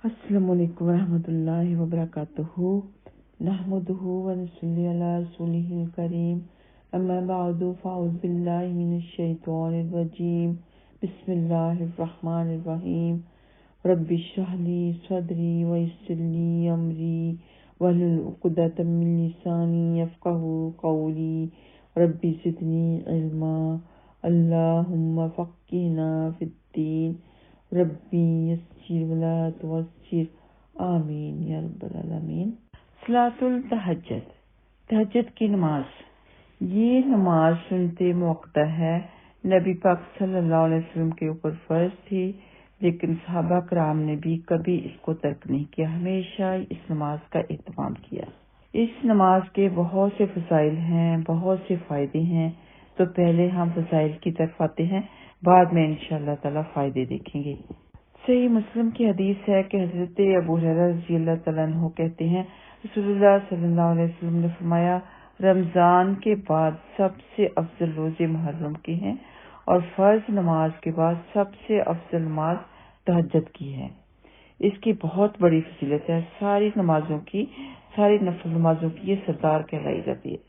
السلام علیکم ورحمۃ اللہ وبرکاتہ نحمده ونصلی علی رسولہ الکریم اما بعد فاعوذ باللہ من الشیطان الرجیم بسم اللہ الرحمن الرحیم رب اشرح لی صدری ویسر لی امری واحلل عقدۃ من لسانی یفقہوا قولی رب زدنی علما اللہم فقہنا فی الدین ربی یسر ولا تعسر آمین یا رب العالمین۔ صلاۃ التہجد، تہجد کی نماز، یہ نماز سنتے موقع ہے۔ نبی پاک صلی اللہ علیہ وسلم کے اوپر فرض تھی، لیکن صحابہ کرام نے بھی کبھی اس کو ترک نہیں کیا، ہمیشہ اس نماز کا اہتمام کیا۔ اس نماز کے بہت سے فضائل ہیں، بہت سے فائدے ہیں، تو پہلے ہم فضائل کی طرف آتے ہیں، بعد میں انشاءاللہ تعالی فائدے دیکھیں گے۔ صحیح مسلم کی حدیث ہے کہ حضرت ابو ہریرہ رضی اللہ تعالیٰ عنہ کہتے ہیں، رسول اللہ صلی اللہ علیہ وسلم نے فرمایا، رمضان کے بعد سب سے افضل روزے محرم کے ہیں، اور فرض نماز کے بعد سب سے افضل نماز تہجد کی ہے۔ اس کی بہت بڑی فضیلت ہے، ساری نفل نمازوں کی یہ سردار کہلائی جاتی ہے۔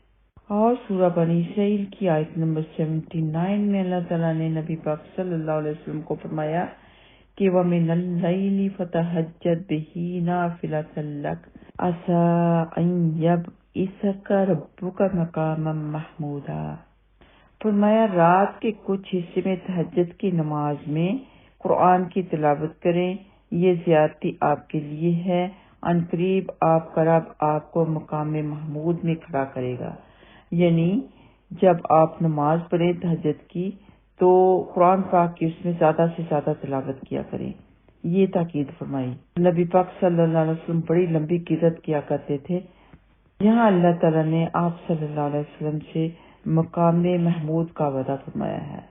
اور سورہ بنی اسرائیل کی آیت نمبر 79 میں اللہ تعالیٰ نے نبی پاک صلی اللہ علیہ وسلم کو فرمایا کہ وَمِنَ اللَّيْلِ فَتَہَجَّدْ بِهِ نَافِلَةً لَكَ عَسَىٰ أَن يَبْعَثَكَ رَبُّكَ مَقَامًا مَحْمُودًا۔ فرمایا رات کے کچھ حصے میں تہجد کی نماز میں قرآن کی تلاوت کریں، یہ زیادتی آپ کے لیے ہے، ان قریب آپ کا رب آپ کو مقام محمود میں کھڑا کرے گا۔ یعنی جب آپ نماز پڑھیں تہجد کی تو قرآن پاک کی اس میں زیادہ سے زیادہ تلاوت کیا کریں، یہ تاکید فرمائی۔ نبی پاک صلی اللہ علیہ وسلم بڑی لمبی قرات کیا کرتے تھے۔ یہاں اللہ تعالیٰ نے آپ صلی اللہ علیہ وسلم سے مقام محمود کا وعدہ فرمایا ہے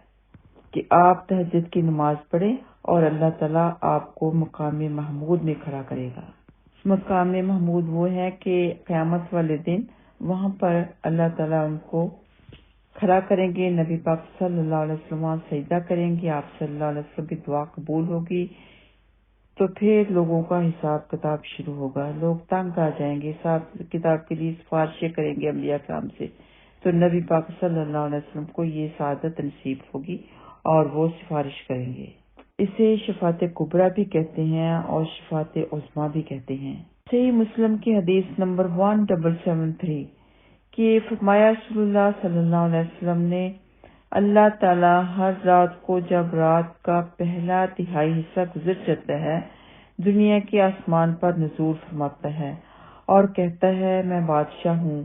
کہ آپ تہجد کی نماز پڑھیں اور اللہ تعالیٰ آپ کو مقام محمود میں کھڑا کرے گا۔ مقام محمود وہ ہے کہ قیامت والے دن وہاں پر اللہ تعالیٰ ان کو کھڑا کریں گے، نبی پاک صلی اللہ علیہ وسلم سجدہ کریں گے، آپ صلی اللہ علیہ وسلم کی دعا قبول ہوگی، تو پھر لوگوں کا حساب کتاب شروع ہوگا، لوگ تنگ آ جائیں گے، حساب کتاب کے لیے سفارشیں کریں گے انبیاء کرام سے، تو نبی پاک صلی اللہ علیہ وسلم کو یہ سعادت نصیب ہوگی اور وہ سفارش کریں گے۔ اسے شفاعت کبریٰ بھی کہتے ہیں اور شفاعت عظمیٰ بھی کہتے ہیں۔ صحیح مسلم کی حدیث نمبر 1773 کہ فرمایا رسول اللہ صلی اللہ علیہ وسلم نے، اللہ تعالیٰ ہر رات کو جب رات کا پہلا تہائی حصہ گزر جاتا ہے، دنیا کے آسمان پر نزول فرماتا ہے اور کہتا ہے میں بادشاہ ہوں،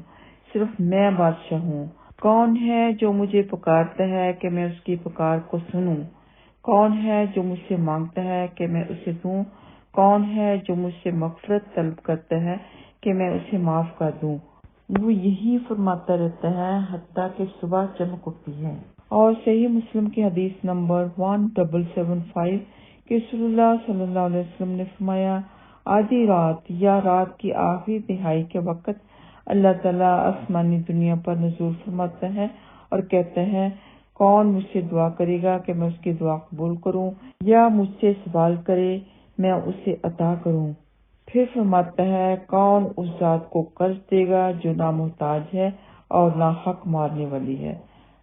صرف میں بادشاہ ہوں، کون ہے جو مجھے پکارتا ہے کہ میں اس کی پکار کو سنوں، کون ہے جو مجھ سے مانگتا ہے کہ میں اسے دوں، کون ہے جو مجھ سے مغفرت طلب کرتا ہے کہ میں اسے معاف کر دوں۔ وہ یہی فرماتا رہتا ہے حتیٰ کہ صبح چمک اٹھتی ہے۔ اور صحیح مسلم کی حدیث نمبر 1775 کہ رسول اللہ صلی اللہ علیہ وسلم نے فرمایا، آدھی رات یا رات کی آخری تہائی کے وقت اللہ تعالیٰ آسمانی دنیا پر نزول فرماتا ہے اور کہتا ہے کون مجھ سے دعا کرے گا کہ میں اس کی دعا قبول کروں، یا مجھ سے سوال کرے میں اسے عطا کروں۔ پھر فرماتا ہے کون اس ذات کو قرض دے گا جو نہ محتاج ہے اور نہ حق مارنے والی ہے،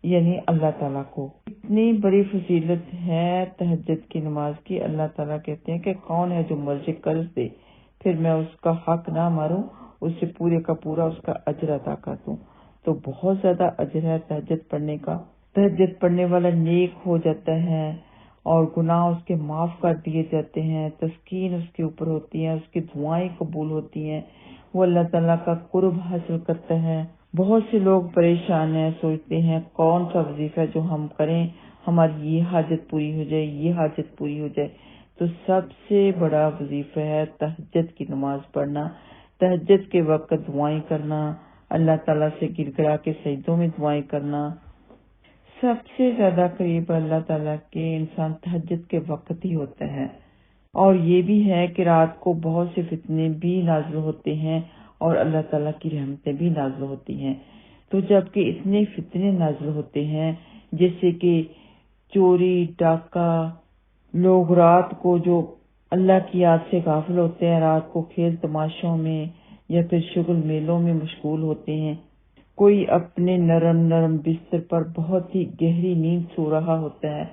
یعنی اللہ تعالیٰ کو۔ اتنی بڑی فضیلت ہے تہجد کی نماز کی، اللہ تعالیٰ کہتے ہیں کہ کون ہے جو مرضی قرض دے، پھر میں اس کا حق نہ ماروں، اسے پورے کا پورا اس کا اجر عطا کر دوں۔ تو بہت زیادہ اجر ہے تہجد پڑھنے کا۔ تہجد پڑھنے والا نیک ہو جاتا ہے اور گناہ اس کے معاف کر دیے جاتے ہیں، تسکین اس کے اوپر ہوتی ہے، اس کی دعائیں قبول ہوتی ہیں، وہ اللہ تعالیٰ کا قرب حاصل کرتا ہے۔ بہت سے لوگ پریشان ہیں، سوچتے ہیں کون سا وظیفہ جو ہم کریں ہماری یہ حاجت پوری ہو جائے، یہ حاجت پوری ہو جائے، تو سب سے بڑا وظیفہ ہے تہجد کی نماز پڑھنا، تہجد کے وقت دعائیں کرنا، اللہ تعالیٰ سے گر گڑا کے سجدوں میں دعائیں کرنا۔ سب سے زیادہ قریب اللہ تعالیٰ کے انسان تہجد کے وقت ہی ہوتا ہے۔ اور یہ بھی ہے کہ رات کو بہت سے فتنے بھی نازل ہوتے ہیں اور اللہ تعالیٰ کی رحمتیں بھی نازل ہوتی ہیں۔ تو جب کہ اتنے فتنے نازل ہوتے ہیں جیسے کہ چوری ڈاکہ، لوگ رات کو جو اللہ کی یاد سے غافل ہوتے ہیں، رات کو کھیل تماشوں میں یا پھر شغل میلوں میں مشغول ہوتے ہیں۔ کوئی اپنے نرم نرم بستر پر بہت ہی گہری نیند سو رہا ہوتا ہے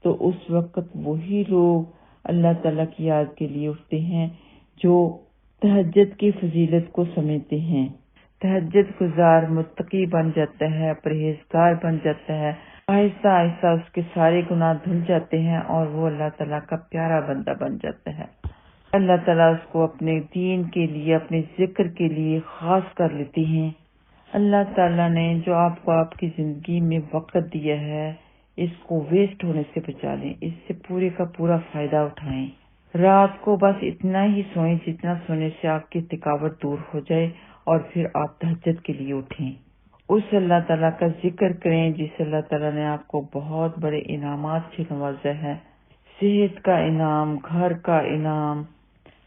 تو اس وقت وہی لوگ اللہ تعالیٰ کی یاد کے لیے اٹھتے ہیں جو تہجد کی فضیلت کو سمجھتے ہیں۔ تہجد گزار متقی بن جاتا ہے، پرہیزگار بن جاتا ہے، آہستہ آہستہ اس کے سارے گناہ دھل جاتے ہیں اور وہ اللہ تعالیٰ کا پیارا بندہ بن جاتا ہے۔ اللہ تعالیٰ اس کو اپنے دین کے لیے، اپنے ذکر کے لیے خاص کر لیتے ہیں۔ اللہ تعالیٰ نے جو آپ کو آپ کی زندگی میں وقت دیا ہے، اس کو ویسٹ ہونے سے بچا لیں، اس سے پورے کا پورا فائدہ اٹھائیں۔ رات کو بس اتنا ہی سوئیں جتنا سونے سے آپ کی تھکاوٹ دور ہو جائے اور پھر آپ تہجد کے لیے اٹھیں۔ اس اللہ تعالیٰ کا ذکر کریں جس اللہ تعالیٰ نے آپ کو بہت بڑے انعامات سے نوازا ہے، صحت کا انعام، گھر کا انعام،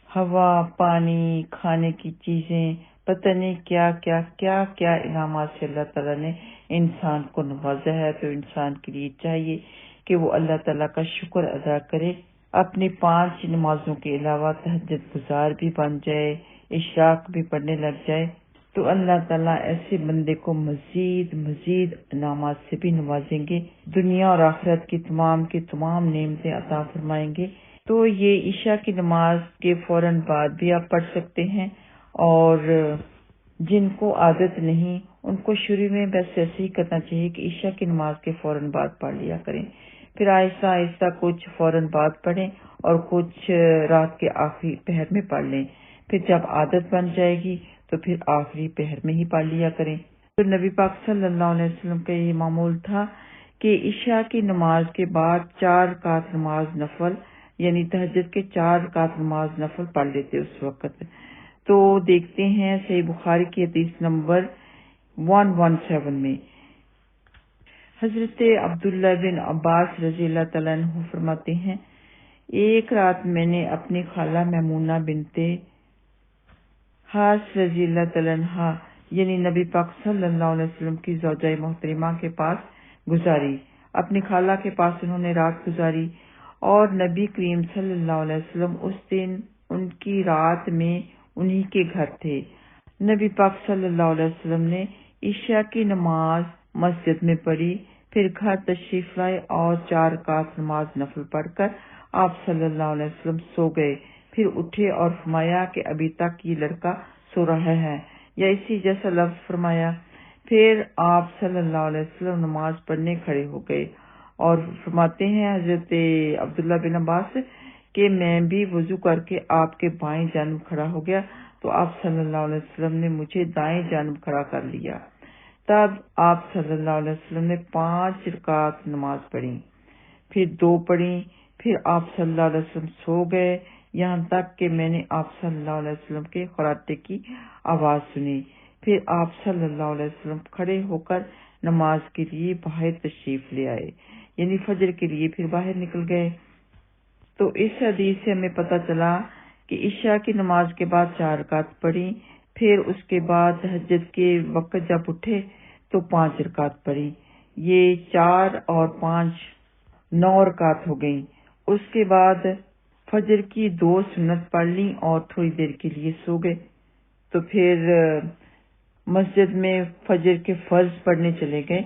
ہوا، پانی، کھانے کی چیزیں، پتہ نہیں کیا کیا کیا کیا انعامات سے اللہ تعالیٰ نے انسان کو نوازا ہے۔ تو انسان کے لیے چاہیے کہ وہ اللہ تعالیٰ کا شکر ادا کرے، اپنی 5 نمازوں کے علاوہ تہجد گزار بھی بن جائے، اشراق بھی پڑھنے لگ جائے، تو اللہ تعالیٰ ایسے بندے کو مزید مزید انعامات سے بھی نوازیں گے، دنیا اور آخرت کی تمام نعمتیں عطا فرمائیں گے۔ تو یہ عشاء کی نماز کے فوراً بعد بھی آپ پڑھ سکتے ہیں، اور جن کو عادت نہیں ان کو شروع میں بس ایسے ہی کرنا چاہیے کہ عشاء کی نماز کے فوراً بعد پڑھ لیا کریں، پھر آہستہ آہستہ کچھ فوراً بعد پڑھیں اور کچھ رات کے آخری پہر میں پڑھ لیں، پھر جب عادت بن جائے گی تو پھر آخری پہر میں ہی پڑھ لیا کریں۔ تو نبی پاک صلی اللہ علیہ وسلم کا یہ معمول تھا کہ عشاء کی نماز کے بعد 4 رکعت نماز نفل، یعنی تہجد کے 4 رکعت نماز نفل پڑھ لیتے اس وقت۔ تو دیکھتے ہیں صحیح بخاری کی حدیث نمبر 117 میں حضرت عبداللہ بن عباس رضی اللہ تعالیٰ عنہ فرماتے ہیں، ایک رات میں نے اپنی خالہ میمونہ بنت حارث رضی اللہ تعالیٰ عنہ یعنی نبی پاک صلی اللہ علیہ وسلم کی زوجہ محترمہ کے پاس گزاری۔ اپنی خالہ کے پاس انہوں نے رات گزاری اور نبی کریم صلی اللہ علیہ وسلم اس دن ان کی رات میں انہی کے گھر تھے۔ نبی پاک صلی اللہ علیہ وسلم نے عشاء کی نماز مسجد میں پڑھی، پھر گھر تشریف لائے اور 4 رکعت نماز نفل پڑھ کر آپ صلی اللہ علیہ وسلم سو گئے، پھر اٹھے اور فرمایا کہ ابھی تک یہ لڑکا سو رہا ہے، یا اسی جیسا لفظ فرمایا۔ پھر آپ صلی اللہ علیہ وسلم نماز پڑھنے کھڑے ہو گئے اور فرماتے ہیں حضرت عبداللہ بن عباس کہ میں بھی وضو کر کے آپ کے بائیں جانب کھڑا ہو گیا تو آپ صلی اللہ علیہ وسلم نے مجھے دائیں جانب کھڑا کر لیا۔ تب آپ صلی اللہ علیہ وسلم نے 5 رکعت نماز پڑھی، پھر 2 پڑھی، پھر آپ صلی اللہ علیہ وسلم سو گئے، یہاں تک کہ میں نے آپ صلی اللہ علیہ وسلم کے خراٹے کی آواز سنی۔ پھر آپ صلی اللہ علیہ وسلم کھڑے ہو کر نماز کے لیے باہر تشریف لے آئے، یعنی فجر کے لیے پھر باہر نکل گئے۔ تو اس حدیث سے ہمیں پتہ چلا کہ عشاء کی نماز کے بعد 4 رکعت پڑھی، پھر اس کے بعد تہجد کے وقت جب اٹھے تو 5 رکعت پڑھی، یہ 4 اور 5 9 رکعت ہو گئیں۔ اس کے بعد فجر کی 2 سنت پڑھ لی اور تھوڑی دیر کے لیے سو گئے۔ تو پھر مسجد میں فجر کے فرض پڑھنے چلے گئے۔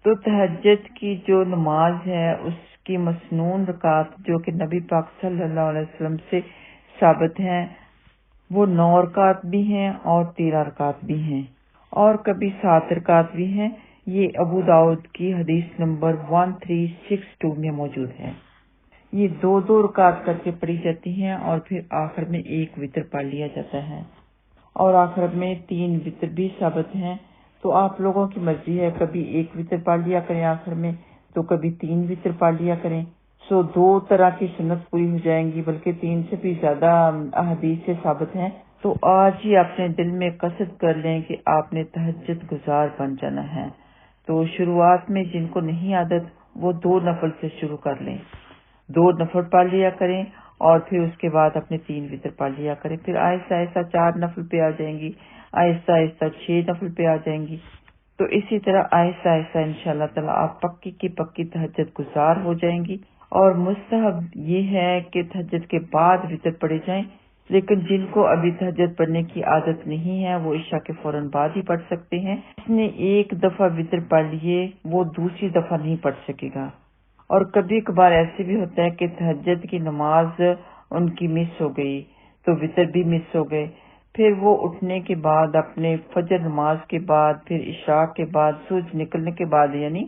تو تہجد کی جو نماز ہے اس کی مسنون رکعت جو کہ نبی پاک صلی اللہ علیہ وسلم سے ثابت ہیں وہ 9 رکعت بھی ہیں اور 13 رکعت بھی ہیں اور کبھی 7 رکعت بھی ہیں۔ یہ ابو داؤد کی حدیث نمبر 1362 میں موجود ہے۔ یہ 2 رکعت کر کے پڑھی جاتی ہیں اور پھر آخر میں 1 وتر پڑھ لیا جاتا ہے، اور آخر میں 3 وتر بھی ثابت ہیں۔ تو آپ لوگوں کی مرضی ہے، کبھی 1 وتر پڑھ لیا کریں آخر میں، تو کبھی 3 وتر پڑھ لیا کریں۔ 2 طرح کی سنت پوری ہو جائیں گی، بلکہ 3 سے بھی زیادہ احادیث سے ثابت ہیں۔ تو آج ہی اپنے دل میں قصد کر لیں کہ آپ نے تہجد گزار بن جانا ہے۔ تو شروعات میں جن کو نہیں عادت وہ 2 نفل سے شروع کر لیں، 2 نفل پڑھ لیا کریں اور پھر اس کے بعد اپنے 3 وتر پڑھ لیا کریں، پھر آہستہ آہستہ 4 نفل پہ آ جائیں گی، آہستہ آہستہ 6 نفل پہ آ جائیں گی۔ تو اسی طرح آہستہ آہستہ انشاءاللہ تعالی آپ پکی کی پکی تہجد گزار ہو جائیں گی اور مستحب یہ ہے کہ تہجد کے بعد وتر پڑھے جائیں، لیکن جن کو ابھی تہجد پڑھنے کی عادت نہیں ہے وہ عشاء کے فوراً بعد ہی پڑھ سکتے ہیں۔ جس نے ایک دفعہ وتر پڑھ لیے وہ دوسری دفعہ نہیں پڑھ سکے گا۔ اور کبھی کبھار ایسے بھی ہوتا ہے کہ تہجد کی نماز ان کی مس ہو گئی تو وتر بھی مس ہو گئے، پھر وہ اٹھنے کے بعد اپنے فجر نماز کے بعد پھر عشاء کے بعد سورج نکلنے کے بعد یعنی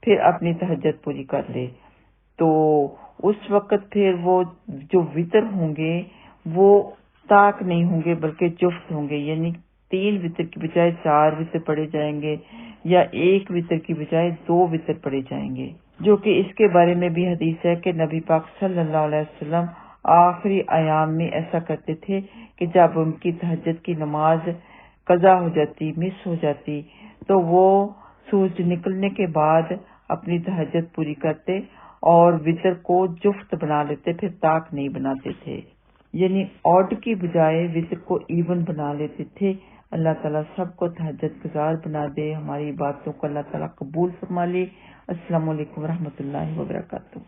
پھر اپنی تہجد پوری کر لے، تو اس وقت پھر وہ جو وتر ہوں گے وہ طاق نہیں ہوں گے بلکہ جفت ہوں گے، یعنی 3 وتر کی بجائے 4 وتر پڑے جائیں گے یا 1 وتر کی بجائے 2 وتر پڑے جائیں گے، جو کہ اس کے بارے میں بھی حدیث ہے کہ نبی پاک صلی اللہ علیہ وسلم آخری ایام میں ایسا کرتے تھے کہ جب ان کی تہجد کی نماز قضا ہو جاتی، مس ہو جاتی، تو وہ سورج نکلنے کے بعد اپنی تہجد پوری کرتے اور وتر کو جفت بنا لیتے، پھر طاق نہیں بناتے تھے، یعنی آڈ کی بجائے وتر کو ایون بنا لیتے تھے۔ اللہ تعالیٰ سب کو تہجد گزار بنا دے، ہماری باتوں کو اللہ تعالیٰ قبول فرما لے۔ السلام علیکم ورحمۃ اللہ وبرکاتہ۔